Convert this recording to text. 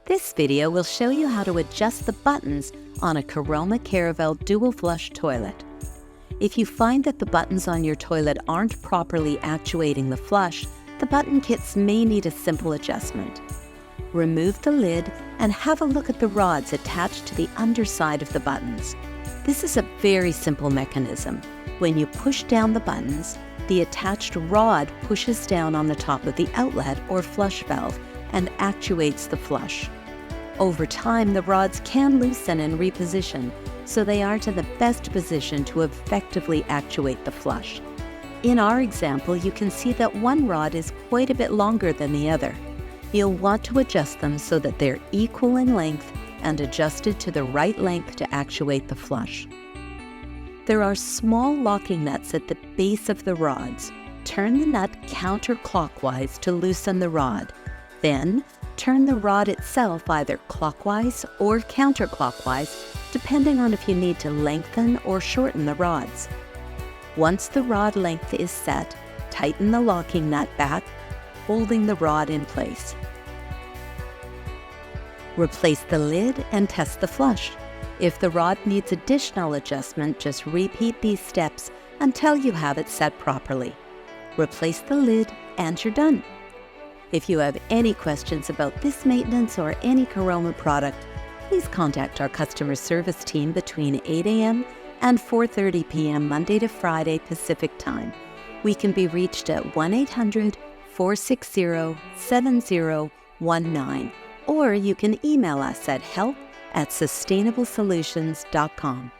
This video will show you how to adjust the buttons on a Caroma Caravelle dual flush toilet. If you find that the buttons on your toilet aren't properly actuating the flush, the button kits may need a simple adjustment. Remove the lid and have a look at the rods attached to the underside of the buttons. This is a very simple mechanism. When you push down the buttons, the attached rod pushes down on the top of the outlet or flush valve and actuates the flush. Over time, the rods can loosen and reposition, so they are to the best position to effectively actuate the flush. In our example, you can see that one rod is quite a bit longer than the other. You'll want to adjust them so that they're equal in length and adjusted to the right length to actuate the flush. There are small locking nuts at the base of the rods. Turn the nut counterclockwise to loosen the rod. Then, turn the rod itself either clockwise or counterclockwise, depending on if you need to lengthen or shorten the rods. Once the rod length is set, tighten the locking nut back, holding the rod in place. Replace the lid and test the flush. If the rod needs additional adjustment, just repeat these steps until you have it set properly. Replace the lid and you're done. If you have any questions about this maintenance or any Caroma product, please contact our customer service team between 8 a.m. and 4:30 p.m. Monday to Friday Pacific Time. We can be reached at 1-800-460-7019, or you can email us at help@sustainablesolutions.com.